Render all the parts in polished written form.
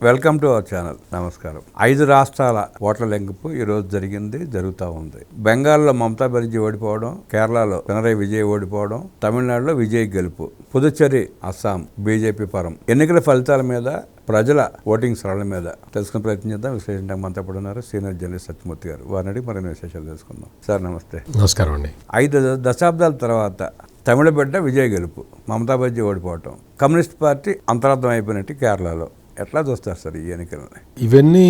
Welcome to our channel. నమస్కారం. 5 రాష్ట్రాల ఓట్ల లెంకింపు ఈ రోజు జరుగుతూ ఉంది. బెంగాల్లో మమతా బెనర్జీ ఓడిపోవడం, కేరళలో పినరయ్ విజయ్ ఓడిపోవడం, తమిళనాడులో విజయ్ గెలుపు, పుదుచ్చేరి, అస్సాం బీజేపీ పరం. ఎన్నికల ఫలితాల మీద, ప్రజల ఓటింగ్ సరళ మీద తెలుసుకునే ప్రయత్నం చేద్దాం. విశ్లేషించడానికి మనతో పాటు ఉన్నారు సీనియర్ జర్నలిస్ట్ సత్యమూర్తి గారు. వారిని అడిగి మరిన్ని విశేషాలు తెలుసుకుందాం. సార్ నమస్తే. నమస్కారం అండి. 5 దశాబ్దాల తర్వాత తమిళ బిడ్డ విజయ్ గెలుపు, మమతా బెనర్జీ ఓడిపోవటం, కమ్యూనిస్ట్ పార్టీ అంతరార్థం అయిపోయినట్టు కేరళలో. ఎట్లా చూస్తారు సార్ ఈ ఎన్నికలని? ఇవన్నీ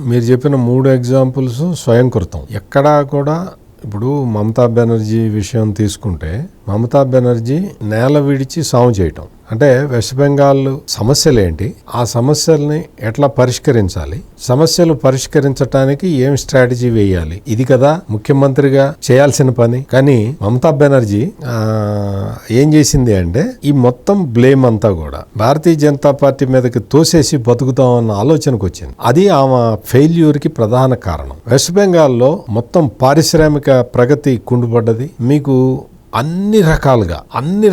మీరు చెప్పిన 3 ఎగ్జాంపుల్స్ స్వయంకృతం. ఎక్కడా కూడా ఇప్పుడు మమతా బెనర్జీ విషయం తీసుకుంటే, మమతా బెనర్జీ నేల విడిచి సాము చేయటం అంటే వెస్ట్ బెంగాల్ సమస్యలు ఏంటి, ఆ సమస్యల్ని ఎట్లా పరిష్కరించాలి, సమస్యలు పరిష్కరించడానికి ఏం స్ట్రాటజీ వేయాలి, ఇది కదా ముఖ్యమంత్రిగా చేయాల్సిన పని. కానీ మమతా బెనర్జీ ఏం చేసింది అంటే ఈ మొత్తం బ్లేమ్ అంతా కూడా భారతీయ జనతా పార్టీ మీదకి తోసేసి బతుకుతామన్న ఆలోచనకు వచ్చింది. అది ఆమె ఫెయిల్యూర్ కి ప్రధాన కారణం. వెస్ట్ బెంగాల్లో మొత్తం పారిశ్రామిక ప్రగతి కుంటుపడ్డది. మీకు అన్ని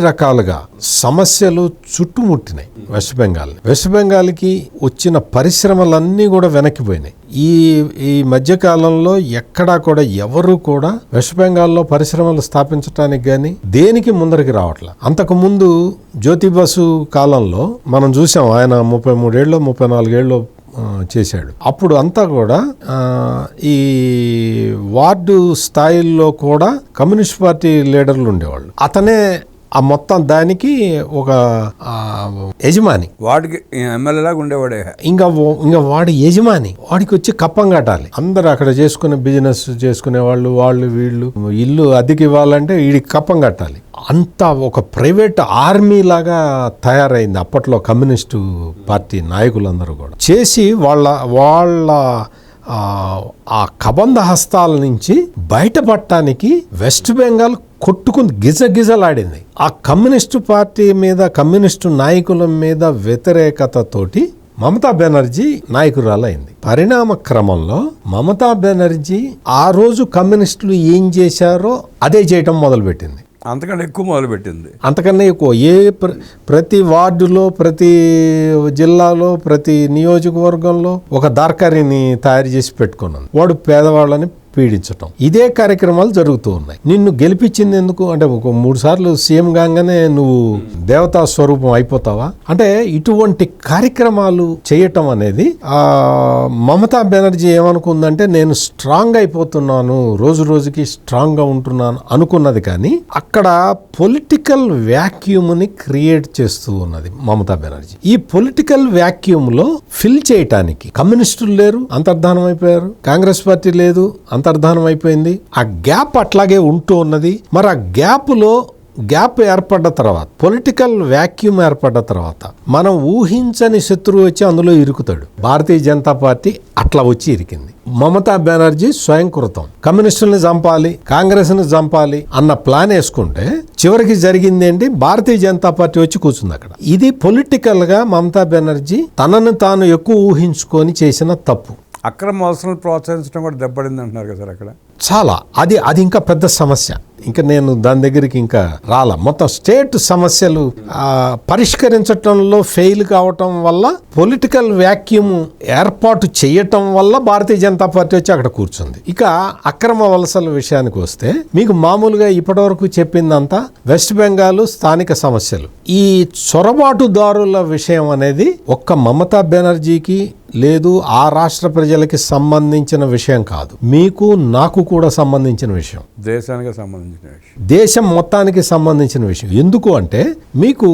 రకాలుగా సమస్యలు చుట్టుముట్టినాయి వెస్ట్ బెంగాల్కి వచ్చిన పరిశ్రమలన్నీ కూడా వెనక్కిపోయినాయి. ఈ మధ్యకాలంలో ఎక్కడా కూడా ఎవరు కూడా వెస్ట్ బెంగాల్లో పరిశ్రమలు స్థాపించడానికి కానీ దేనికి ముందరికి రావట్లే. అంతకుముందు జ్యోతి బసు కాలంలో మనం చూసాం, ఆయన 33 ఏళ్ళు 34 ఏళ్ళు చేశాడు. అప్పుడు అంతా కూడా ఈ వార్డు స్థాయిల్లో కూడా కమ్యూనిస్ట్ పార్టీ లీడర్లు ఉండేవాళ్ళు. అతనే ఆ మొత్తం దానికి ఒక యజమాని, వాడికి ఎమ్మెల్యేలాగా ఉండేవాడే. ఇంకా వాడి యజమాని, వాడికి వచ్చి కప్పం కట్టాలి. అందరు అక్కడ చేసుకునే బిజినెస్ చేసుకునే వాళ్ళు వీళ్ళు ఇల్లు అద్దెకి ఇవ్వాలంటే వీడికి కప్పం కట్టాలి. అంతా ఒక ప్రైవేట్ ఆర్మీ లాగా తయారైంది అప్పట్లో కమ్యూనిస్టు పార్టీ నాయకులందరూ కూడా. చేసి వాళ్ళ ఆ కబంధ హస్తాల నుంచి బయటపడటానికి వెస్ట్ బెంగాల్ కొట్టుకుని గిజగిజలాడింది. ఆ కమ్యూనిస్టు పార్టీ మీద, కమ్యూనిస్టు నాయకుల మీద వ్యతిరేకతతోటి మమతా బెనర్జీ నాయకురాలైంది. పరిణామ క్రమంలో మమతా బెనర్జీ ఆ రోజు కమ్యూనిస్టులు ఏం చేశారో అదే చేయటం మొదలుపెట్టింది. అంతకన్నా ఎక్కువ మొదలుపెట్టింది. అంతకన్నా ఎక్కువ ప్రతి వార్డులో, ప్రతి జిల్లాలో, ప్రతి నియోజకవర్గంలో ఒక దార్కారిని తయారు చేసి పెట్టుకున్నాను. వాడు పేదవాళ్ళని పీడించటం, ఇదే కార్యక్రమాలు జరుగుతూ ఉన్నాయి. నిన్ను గెలిపించింది ఎందుకు అంటే, ఒక 3 సార్లు సీఎం కాగానే నువ్వు దేవతా స్వరూపం అయిపోతావా అంటే, ఇటువంటి కార్యక్రమాలు చేయటం అనేది మమతా బెనర్జీ ఏమనుకుందంటే, నేను స్ట్రాంగ్ అయిపోతున్నాను, రోజుకి స్ట్రాంగ్ గా ఉంటున్నాను అనుకున్నది. కానీ అక్కడ పొలిటికల్ వ్యాక్యూమ్ ని క్రియేట్ చేస్తూ ఉన్నది మమతా బెనర్జీ. ఈ పొలిటికల్ వ్యాక్యూమ్ లో ఫిల్ చేయటానికి కమ్యూనిస్టులు లేరు, అంతర్ధానం అయిపోయారు. కాంగ్రెస్ పార్టీ లేదు, అంతర్ధానం అయిపోయింది. ఆ గ్యాప్ అట్లాగే ఉంటూ ఉన్నది. మరి ఆ గ్యాప్ ఏర్పడ్డ తర్వాత, పొలిటికల్ వ్యాక్యూమ్ ఏర్పడ్డ తర్వాత మనం ఊహించని శత్రువు వచ్చి అందులో ఇరుకుతాడు. భారతీయ జనతా పార్టీ అట్లా వచ్చి ఇరికింది. మమతా బెనర్జీ స్వయంకృతం. కమ్యూనిస్టుల్ని చంపాలి, కాంగ్రెస్ ని చంపాలి అన్న ప్లాన్ వేసుకుంటే చివరికి జరిగింది ఏంటి, భారతీయ జనతా పార్టీ వచ్చి కూర్చుంది అక్కడ. ఇది పొలిటికల్ గా మమతా బెనర్జీ తనను తాను ఎక్కువ ఊహించుకొని చేసిన తప్పు. అక్రమ వలసలను ప్రోత్సహించడం కూడా దెబ్బడింది అంటున్నారు కదా సార్ అక్కడ. చాలా అది ఇంకా పెద్ద సమస్య. ఇంకా నేను దాని దగ్గరికి ఇంకా రాలా. మొత్తం స్టేట్ సమస్యలు పరిష్కరించటంలో ఫెయిల్ కావటం వల్ల, పొలిటికల్ వ్యాక్యూమ్ ఏర్పాటు చేయటం వల్ల భారతీయ జనతా పార్టీ వచ్చి అక్కడ కూర్చుంది. ఇక అక్రమ వలసల విషయానికి వస్తే, మీకు మామూలుగా ఇప్పటివరకు చెప్పిందంతా వెస్ట్ బెంగాల్ స్థానిక సమస్యలు. ఈ చొరబాటుదారుల విషయం అనేది ఒక్క మమతా బెనర్జీకి లేదు, ఆ రాష్ట్ర ప్రజలకి సంబంధించిన విషయం కాదు, మీకు నాకు కూడా సంబంధించిన విషయం, దేశానికి సంబంధించిన విషయం, దేశం మొత్తానికి సంబంధించిన విషయం. ఎందుకు అంటే, మీకు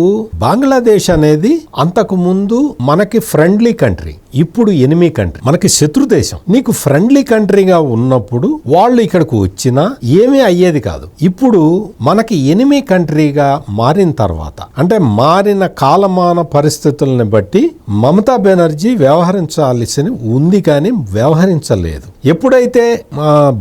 బంగ్లాదేశ్ అనేది అంతకు ముందు మనకి ఫ్రెండ్లీ కంట్రీ, ఇప్పుడు ఎనిమీ కంట్రీ, మనకి శత్రు దేశం. నీకు ఫ్రెండ్లీ కంట్రీగా ఉన్నప్పుడు వాళ్ళు ఇక్కడికి వచ్చినా ఏమీ అయ్యేది కాదు. ఇప్పుడు మనకి ఎనిమీ కంట్రీగా మారిన తర్వాత, అంటే మారిన కాలమాన పరిస్థితులను బట్టి మమతా బెనర్జీ వ్యవహరించాల్సి ఉంది, కానీ వ్యవహరించలేదు. ఎప్పుడైతే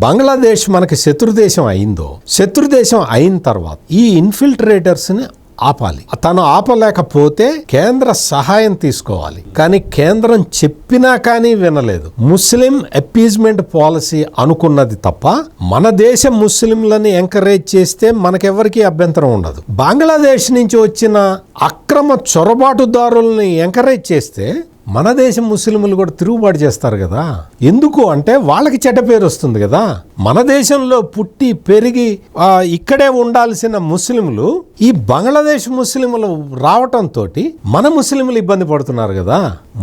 బంగ్లాదేశ్ మనకి శత్రుదేశం అయిందో, శత్రుదేశం అయిన తర్వాత ఈ ఇన్ఫిల్ట్రేటర్స్ ని ఆపాలి. తను ఆపలేకపోతే కేంద్ర సహాయం తీసుకోవాలి. కానీ కేంద్రం చెప్పినా కానీ వినలేదు. ముస్లిం అపీజ్మెంట్ పాలసీ అనుకున్నది తప్ప, మన దేశం ముస్లింలని ఎంకరేజ్ చేస్తే మనకెవరికి అభ్యంతరం ఉండదు. బంగ్లాదేశ్ నుంచి వచ్చిన అక్రమ చొరబాటుదారుల్ని ఎంకరేజ్ చేస్తే మన దేశం ముస్లింలు కూడా తిరుగుబాటు చేస్తారు కదా. ఎందుకు అంటే వాళ్ళకి చెడ్డ పేరు వస్తుంది కదా. మన దేశంలో పుట్టి పెరిగి ఇక్కడే ఉండాల్సిన ముస్లింలు ఈ బంగ్లాదేశ్ ముస్లింలు రావటంతో మన ముస్లింలు ఇబ్బంది పడుతున్నారు కదా.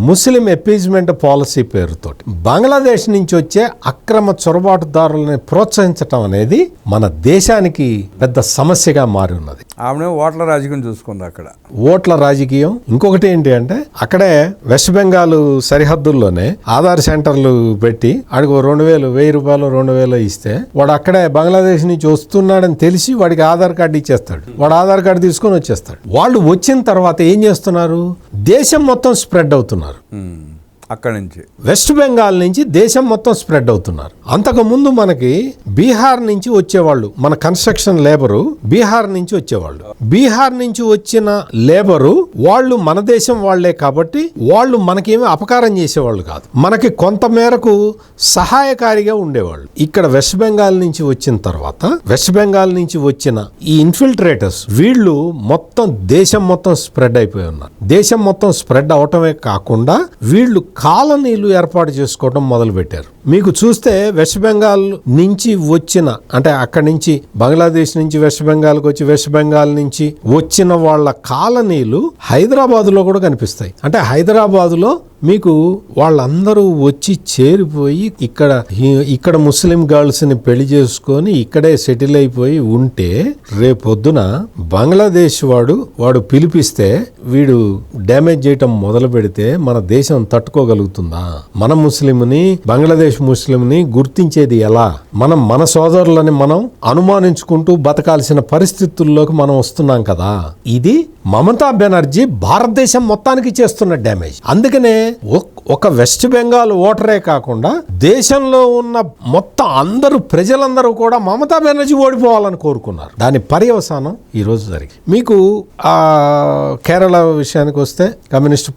ముస్లిం ఎపీజ్మెంట్ పాలసీ పేరుతోటి బంగ్లాదేశ్ నుంచి వచ్చే అక్రమ చొరబాటుదారులని ప్రోత్సహించటం అనేది మన దేశానికి పెద్ద సమస్యగా మారి ఉన్నది. ఆమె ఓట్ల రాజకీయం చూసుకుంది అక్కడ. ఓట్ల రాజకీయం. ఇంకొకటి ఏంటి అంటే అక్కడే వెస్ట్ బెంగాల్ సరిహద్దుల్లోనే ఆధార్ సెంటర్లు పెట్టి అడిగి 2,000 రూపాయలు 2,000 ఇస్తే వాడు అక్కడే బంగ్లాదేశ్ నుంచి వస్తున్నాడని తెలిసి వాడికి ఆధార్ కార్డు ఇచ్చేస్తాడు. వాడు ఆధార్ కార్డు తీసుకొని వచ్చేస్తాడు. వాళ్ళు వచ్చిన తర్వాత ఏం చేస్తున్నారు, దేశం మొత్తం స్ప్రెడ్ అవుతున్నారు. అక్కడి నుంచి వెస్ట్ బెంగాల్ నుంచి దేశం మొత్తం స్ప్రెడ్ అవుతున్నారు. అంతకుముందు మనకి బీహార్ నుంచి వచ్చేవాళ్ళు, మన కన్స్ట్రక్షన్ లేబరు బీహార్ నుంచి వచ్చేవాళ్ళు. బీహార్ నుంచి వచ్చిన లేబరు వాళ్ళు మన దేశం వాళ్లే కాబట్టి వాళ్ళు మనకేమీ అపకారం చేసేవాళ్ళు కాదు, మనకి కొంత మేరకు సహాయకారిగా ఉండేవాళ్ళు. ఇక్కడ వెస్ట్ బెంగాల్ నుంచి వచ్చిన తర్వాత వెస్ట్ బెంగాల్ నుంచి వచ్చిన ఈ ఇన్ఫిల్ట్రేటర్స్ వీళ్ళు మొత్తం దేశం మొత్తం స్ప్రెడ్ అయిపోయి ఉన్నారు. దేశం మొత్తం స్ప్రెడ్ అవటమే కాకుండా వీళ్ళు కాలనీలు ఏర్పాటు చేసుకోవడం మొదలు పెట్టారు. మీకు చూస్తే వెస్ట్ బెంగాల్ నుంచి వచ్చిన అంటే అక్కడి నుంచి బంగ్లాదేశ్ నుంచి వెస్ట్ బెంగాల్కి వచ్చి వెస్ట్ బెంగాల్ నుంచి వచ్చిన వాళ్ళ కాలనీలు హైదరాబాదులో కూడా కనిపిస్తాయి. అంటే హైదరాబాదులో మీకు వాళ్ళందరూ వచ్చి చేరిపోయి ఇక్కడ ముస్లిం గర్ల్స్ ని పెళ్లి చేసుకొని ఇక్కడే సెటిల్ అయిపోయి ఉంటే రేపొద్దున బంగ్లాదేశ్ వాడు పిలిపిస్తే వీడు డ్యామేజ్ చేయటం మొదలు పెడితే మన దేశం తట్టుకోగలుగుతుందా? మన ముస్లింని బంగ్లాదేశ్ ముస్లింని గుర్తించేది ఎలా? మన సోదరులని మనం అనుమానించుకుంటూ బతకాల్సిన పరిస్థితుల్లోకి మనం వస్తున్నాం కదా. ఇది మమతా బెనర్జీ భారతదేశం మొత్తానికి చేస్తున్న డ్యామేజ్. అందుకనే ఒక వెస్ట్ బెంగాల్ ఓటరే కాకుండా దేశంలో ఉన్న మొత్తం ప్రజలందరూ కూడా మమతా బెనర్జీ ఓడిపోవాలని కోరుకున్నారు. దాని పర్యవసానం ఈ రోజు జరిగి మీకు కేరళ విషయానికి వస్తే కమ్యూనిస్టు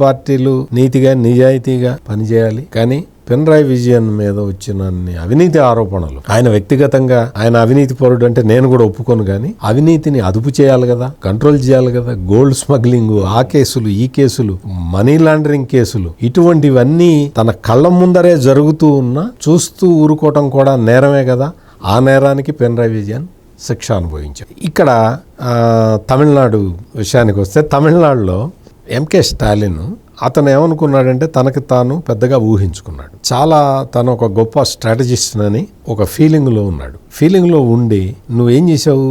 పార్టీలు నీతిగా నిజాయితీగా పనిచేయాలి. కానీ పినరాయి విజయన్ మీద వచ్చిన అవినీతి ఆరోపణలు, ఆయన వ్యక్తిగతంగా ఆయన అవినీతి పరుడు అంటే నేను కూడా ఒప్పుకోను, కానీ అవినీతిని అదుపు చేయాలి కదా, కంట్రోల్ చేయాలి కదా. గోల్డ్ స్మగ్లింగ్, ఆ కేసులు, ఈ కేసులు, మనీ లాండరింగ్ కేసులు, ఇటువంటివన్నీ తన కళ్ళ ముందరే జరుగుతూ ఉన్నా చూస్తూ ఊరుకోవటం కూడా నేరమే కదా. ఆ నేరానికి పినరాయి విజయన్ శిక్ష అనుభవించారు. ఇక్కడ తమిళనాడు విషయానికి వస్తే తమిళనాడులో ఎంకే స్టాలిన్ అతను ఏమనుకున్నాడంటే తనకి తాను పెద్దగా ఊహించుకున్నాడు. తను ఒక గొప్ప స్ట్రాటజిస్ట్ అని ఒక ఫీలింగ్లో ఉన్నాడు. ఫీలింగ్లో ఉండి నువ్వేం చేసావు,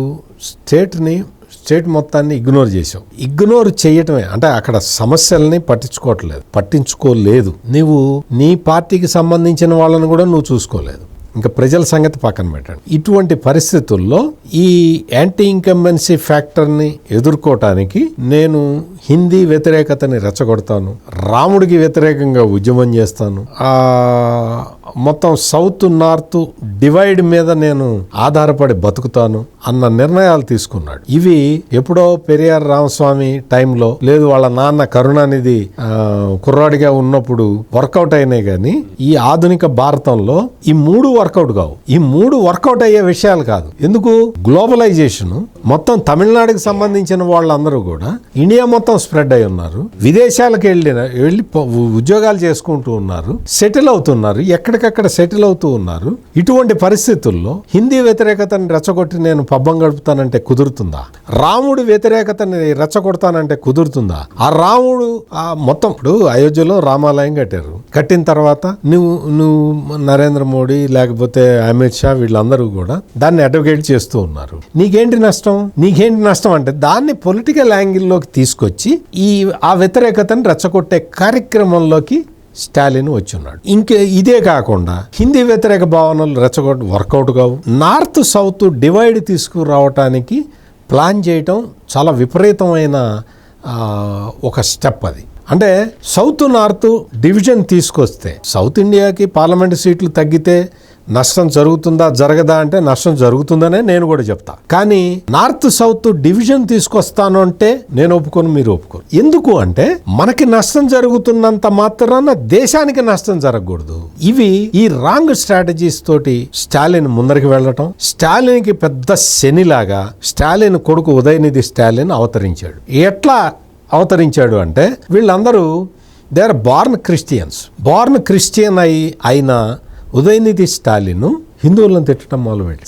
స్టేట్ మొత్తాన్ని ఇగ్నోర్ చేసావు. ఇగ్నోర్ చేయటమే అంటే అక్కడ సమస్యల్ని పట్టించుకోలేదు. నువ్వు నీ పార్టీకి సంబంధించిన వాళ్ళని కూడా నువ్వు చూసుకోలేదు. ఇంకా ప్రజల సంగతి పక్కన పెట్టండి. ఇటువంటి పరిస్థితుల్లో ఈ యాంటీ ఇన్కంబెన్సీ ఫ్యాక్టర్ని ఎదుర్కోవటానికి నేను హిందీ వ్యతిరేకతని రెచ్చగొడతాను, రాముడికి వ్యతిరేకంగా ఉద్యమం చేస్తాను, మొత్తం సౌత్ నార్త్ డివైడ్ మీద నేను ఆధారపడి బతుకుతాను అన్న నిర్ణయాలు తీసుకున్నాడు. ఇవి ఎప్పుడో పెరియార్ రామస్వామి టైంలో, లేదు వాళ్ళ నాన్న కరుణానిధి కుర్రాడిగా ఉన్నప్పుడు వర్కౌట్ అయినాయి. కానీ ఈ ఆధునిక భారతంలో ఈ మూడు వర్కౌట్ కావు. ఈ మూడు వర్కౌట్ అయ్యే విషయాలు కాదు. ఎందుకు? గ్లోబలైజేషన్ మొత్తం తమిళనాడుకి సంబంధించిన వాళ్ళందరూ కూడా ఇండియా మొత్తం స్ప్రెడ్ అయి ఉన్నారు. విదేశాలకు వెళ్ళి ఉద్యోగాలు చేసుకుంటూ ఉన్నారు, సెటిల్ అవుతున్నారు, ఎక్కడికక్కడ సెటిల్ అవుతూ ఉన్నారు. ఇటువంటి పరిస్థితుల్లో హిందీ వ్యతిరేకతని రెచ్చగొట్టి నేను పబ్బం గడుపుతానంటే కుదురుతుందా? రాముడి వ్యతిరేకతని రెచ్చగొడతానంటే కుదురుతుందా? ఆ రాముడు మొత్తం ఇప్పుడు అయోధ్యలో రామాలయం కట్టిన తర్వాత నువ్వు నరేంద్ర మోడీ లేకపోతే అమిత్ షా వీళ్ళందరూ కూడా దాన్ని అడ్వకేట్ చేస్తూ ఉన్నారు. నీకేంటి నష్టం అంటే దాన్ని పొలిటికల్ యాంగిల్లోకి తీసుకొచ్చి ఆ వ్యతిరేకతను రెచ్చగొట్టే కార్యక్రమంలోకి స్టాలిన్ వచ్చున్నాడు. ఇదే కాకుండా హిందీ వ్యతిరేక భావనలు రెచ్చగొట్టు వర్కౌట్ కావు. నార్త్ సౌత్ డివైడ్ తీసుకురావటానికి ప్లాన్ చేయటం చాలా విపరీతమైన ఒక స్టెప్ అది. అంటే సౌత్ నార్త్ డివిజన్ తీసుకొస్తే సౌత్ ఇండియాకి పార్లమెంట్ సీట్లు తగ్గితే నష్టం జరుగుతుందా జరగదా అంటే నష్టం జరుగుతుందనే నేను కూడా చెప్తా. కానీ నార్త్ సౌత్ డివిజన్ తీసుకొస్తాను అంటే నేను ఒప్పుకోను, మీరు ఒప్పుకోరు. ఎందుకు అంటే మనకి నష్టం జరుగుతున్నంత మాత్రాన దేశానికి నష్టం జరగకూడదు. ఈ రాంగ్ స్ట్రాటజీస్ తోటి స్టాలిన్ ముందరికి వెళ్ళటం, స్టాలిన్ కి పెద్ద శనిలాగా స్టాలిన్ కొడుకు ఉదయనిధి స్టాలిన్ అవతరించాడు. ఎట్లా అవతరించాడు అంటే వీళ్ళందరూ they are born Christians. Born Christian అయిన ఉదయనిధి స్టాలిన్ హిందువులను తిట్టడం మొదలుపెట్టి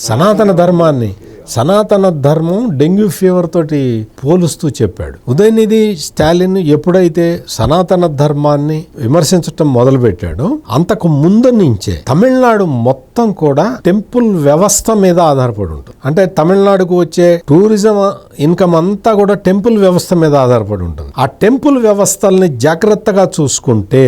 సనాతన ధర్మం డెంగ్యూ ఫీవర్ తోటి పోలుస్తూ చెప్పాడు. ఉదయనిధి స్టాలిన్ ఎప్పుడైతే సనాతన ధర్మాన్ని విమర్శించటం మొదలుపెట్టాడో అంతకు ముందు నుంచే తమిళనాడు మొత్తం కూడా టెంపుల్ వ్యవస్థ మీద ఆధారపడి ఉంటుంది. అంటే తమిళనాడుకు వచ్చే టూరిజం ఇన్కమ్ అంతా కూడా టెంపుల్ వ్యవస్థ మీద ఆధారపడి ఉంటుంది. ఆ టెంపుల్ వ్యవస్థల్ని జాగ్రత్తగా చూసుకుంటే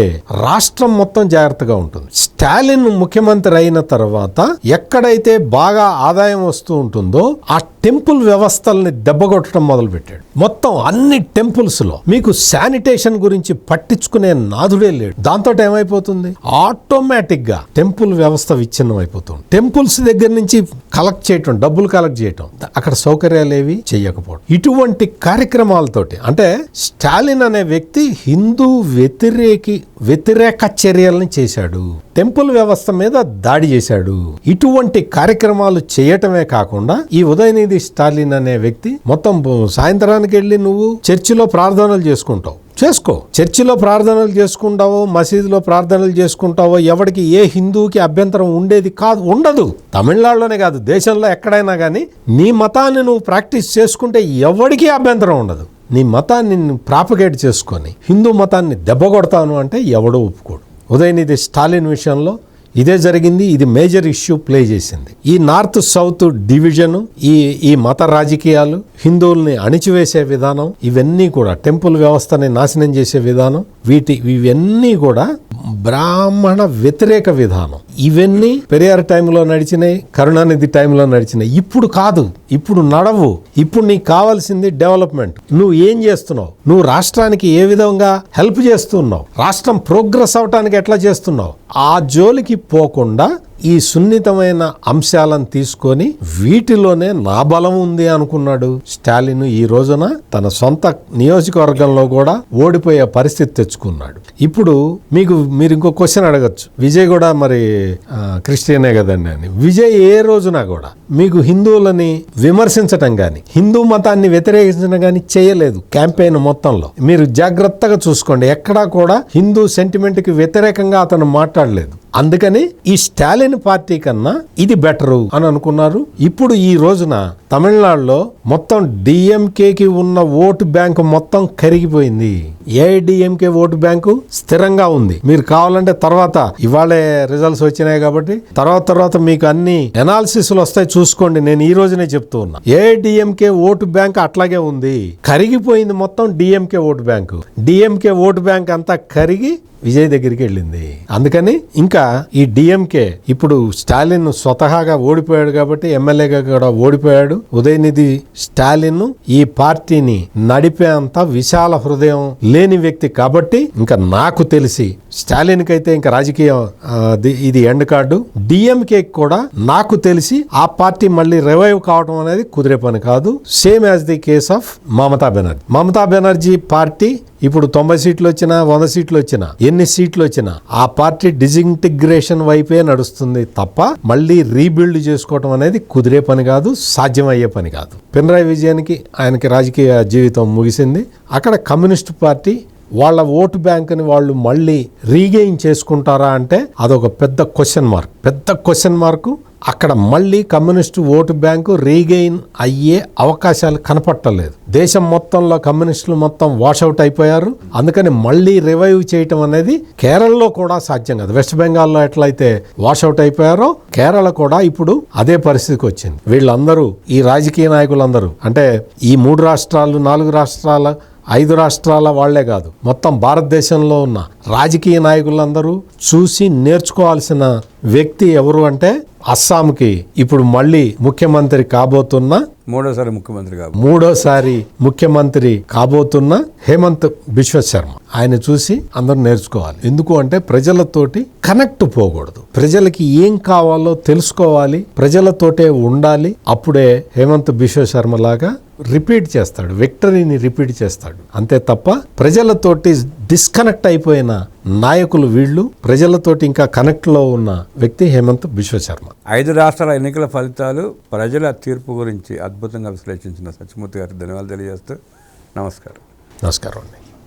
రాష్ట్రం మొత్తం జాగ్రత్తగా ఉంటుంది. స్టాలిన్ ముఖ్యమంత్రి అయిన తర్వాత ఎక్కడైతే బాగా ఆదాయం వస్తూ ఉంటుందో ఆ టెంపుల్ వ్యవస్థల్ని దెబ్బకొట్టడం మొదలుపెట్టాడు. మొత్తం అన్ని టెంపుల్స్ లో మీకు శానిటేషన్ గురించి పట్టించుకునే నాదుడే లేడు. దాంతో ఏమైపోతుంది, ఆటోమేటిక్ గా టెంపుల్ వ్యవస్థ విచ్ఛిన్నం అయిపోతుంది. టెంపుల్స్ దగ్గర నుంచి కలెక్ట్ చేయటం, డబ్బులు కలెక్ట్ చేయటం, అక్కడ సౌకర్యాలు ఏవి చేయకపోవడం, ఇటువంటి కార్యక్రమాలతోటి అంటే స్టాలిన్ అనే వ్యక్తి హిందూ వ్యతిరేక చర్యల్ని చేశాడు. టెంపుల్ వ్యవస్థ మీద దాడి చేశాడు. ఇటువంటి కార్యక్రమాలు చేయటమే కాకుండా ఈ ఉదయనిధి స్టాలిన్ అనే వ్యక్తి మొత్తం సాయంత్రానికి వెళ్ళి నువ్వు చర్చిలో ప్రార్థనలు చేసుకుంటావు, చేసుకో. చర్చిలో ప్రార్థనలు చేసుకుంటావో మసీదులో ప్రార్థనలు చేసుకుంటావో ఎవరికి ఏ హిందువుకి అభ్యంతరం ఉండదు. తమిళనాడులోనే కాదు, దేశంలో ఎక్కడైనా కానీ నీ మతాన్ని నువ్వు ప్రాక్టీస్ చేసుకుంటే ఎవరికి అభ్యంతరం ఉండదు. నీ మతాన్ని ప్రాపగేట్ చేసుకొని హిందూ మతాన్ని దెబ్బకొడతాను అంటే ఎవడో ఒప్పుకోడు. ఉదయనిధి స్టాలిన్ విషయంలో ఇదే జరిగింది. ఇది మేజర్ ఇష్యూ ప్లే చేసింది. ఈ నార్త్ సౌత్ డివిజన్, ఈ మత రాజకీయాలు, హిందువుల్ని అణిచివేసే విధానం, ఇవన్నీ కూడా టెంపుల్ వ్యవస్థని నాశనం చేసే విధానం, ఇవన్నీ కూడా బ్రాహ్మణ వ్యతిరేక విధానం. ఇవన్నీ పెరియార్ టైంలో నడిచినాయి, కరుణానిధి టైంలో నడిచినాయి. ఇప్పుడు కాదు, ఇప్పుడు నడవు. ఇప్పుడు నీకు కావాల్సింది డెవలప్మెంట్. నువ్వు ఏం చేస్తున్నావు, నువ్వు రాష్ట్రానికి ఏ విధంగా హెల్ప్ చేస్తున్నావు, రాష్ట్రం ప్రోగ్రెస్ అవటానికి ఎట్లా చేస్తున్నావు, ఆ జోలికి పోకుండా ఈ సున్నితమైన అంశాలను తీసుకొని వీటిలోనే నా బలం ఉంది అనుకున్నాడు స్టాలిన్. ఈ రోజున తన సొంత నియోజకవర్గంలో కూడా ఓడిపోయే పరిస్థితి తెచ్చుకున్నాడు. ఇప్పుడు మీరు ఇంకో క్వశ్చన్ అడగచ్చు, విజయ్ కూడా మరి క్రిస్టియనే కదండి అని. విజయ్ ఏ రోజున కూడా మీకు హిందువులని విమర్శించటం గాని హిందూ మతాన్ని వ్యతిరేకించడం గాని చేయలేదు. క్యాంపెయిన్ మొత్తంలో మీరు జాగ్రత్తగా చూసుకోండి, ఎక్కడా కూడా హిందూ సెంటిమెంట్ కి వ్యతిరేకంగా అతను మాట్లాడలేదు. అందుకని ఈ స్టాలిన్ పార్టీ కన్నా ఇది బెటరు అని అనుకున్నారు. ఇప్పుడు ఈ రోజున తమిళనాడులో మొత్తం డిఎంకేకి ఉన్న ఓటు బ్యాంకు మొత్తం కరిగిపోయింది. ఏఐడిఎంకే ఓటు బ్యాంకు స్థిరంగా ఉంది. మీరు కావాలంటే తర్వాత ఇవాళే రిజల్ట్స్ వచ్చినాయి కాబట్టి తర్వాత మీకు అన్ని ఎనాలిసిస్లు వస్తాయి, చూసుకోండి. నేను ఈ రోజునే చెప్తూ ఉన్నా, ఏఐడిఎంకే ఓటు బ్యాంక్ అట్లాగే ఉంది. కరిగిపోయింది మొత్తం DMK vote bank. DMK vote bank అంతా కరిగి విజయ్ దగ్గరికి వెళ్ళింది. అందుకని ఇంకా ఈ డిఎంకే ఇప్పుడు స్టాలిన్ స్వతహాగా ఓడిపోయాడు కాబట్టి ఎమ్మెల్యేగా కూడా ఓడిపోయాడు. ఉదయనిధి స్టాలిన్ ఈ పార్టీని నడిపే అంత విశాల హృదయం లేని వ్యక్తి కాబట్టి ఇంకా నాకు తెలిసి స్టాలిన్ కైతే ఇంకా రాజకీయం ఇది ఎండ్ కార్డు. డిఎంకే కూడా నాకు తెలిసి ఆ పార్టీ మళ్ళీ రివైవ్ కావడం అనేది కుదిరే పని కాదు. Same as the case of Mamata Banerjee party ఇప్పుడు 90 సీట్లు వచ్చినా 100 సీట్లు వచ్చినా ఎన్ని సీట్లు వచ్చినా ఆ పార్టీ డిజింటిగ్రేషన్ వైపే నడుస్తుంది తప్ప మళ్ళీ రీబిల్డ్ చేసుకోవటం అనేది కుదిరే పని కాదు, సాధ్యమయ్యే పని కాదు. పినరాయి విజయన్కి ఆయనకి రాజకీయ జీవితం ముగిసింది. అక్కడ కమ్యూనిస్ట్ పార్టీ వాళ్ళ ఓటు బ్యాంకుని వాళ్ళు మళ్ళీ రీగెయిన్ చేసుకుంటారా అంటే అదొక పెద్ద క్వశ్చన్ మార్కు. అక్కడ మళ్ళీ కమ్యూనిస్టు ఓటు బ్యాంకు రీగెయిన్ అయ్యే అవకాశాలు కనపట్టలేదు. దేశం మొత్తంలో కమ్యూనిస్టులు మొత్తం వాషౌట్ అయిపోయారు. అందుకని మళ్ళీ రివైవ్ చేయటం అనేది కేరళలో కూడా సాధ్యం కాదు. వెస్ట్ బెంగాల్లో ఎట్లయితే వాషౌట్ అయిపోయారో కేరళ కూడా ఇప్పుడు అదే పరిస్థితికి వచ్చింది. వీళ్ళందరూ ఈ రాజకీయ నాయకులందరూ అంటే ఈ 3 రాష్ట్రాలు 4 రాష్ట్రాల 5 రాష్ట్రాల వాళ్లే కాదు, మొత్తం భారతదేశంలో ఉన్న రాజకీయ నాయకులందరూ చూసి నేర్చుకోవాల్సిన వ్యక్తి ఎవరు అంటే అస్సాంకి ఇప్పుడు మళ్ళీ ముఖ్యమంత్రి కాబోతున్న మూడోసారి ముఖ్యమంత్రి కాబోతున్న హేమంత్ బిశ్వ శర్మ. ఆయన చూసి అందరూ నేర్చుకోవాలి. ఎందుకు అంటే ప్రజలతోటి కనెక్ట్ పోకూడదు, ప్రజలకి ఏం కావాలో తెలుసుకోవాలి, ప్రజలతోటే ఉండాలి. అప్పుడే హేమంత్ బిశ్వ శర్మ లాగా రిపీట్ చేస్తాడు, విక్టరీని రిపీట్ చేస్తాడు. అంతే తప్ప ప్రజలతోటి డిస్కనెక్ట్ అయిపోయిన నాయకులు వీళ్ళు. ప్రజలతోటి ఇంకా కనెక్ట్ లో ఉన్న వ్యక్తి హేమంత్ బిశ్వ శర్మ. 5 రాష్ట్రాల ఎన్నికల ఫలితాలు, ప్రజల తీర్పు గురించి అద్భుతంగా విశ్లేషించిన సత్యమూర్తి గారికి ధన్యవాదాలు తెలియజేస్తూ నమస్కారం. నమస్కారం అండి.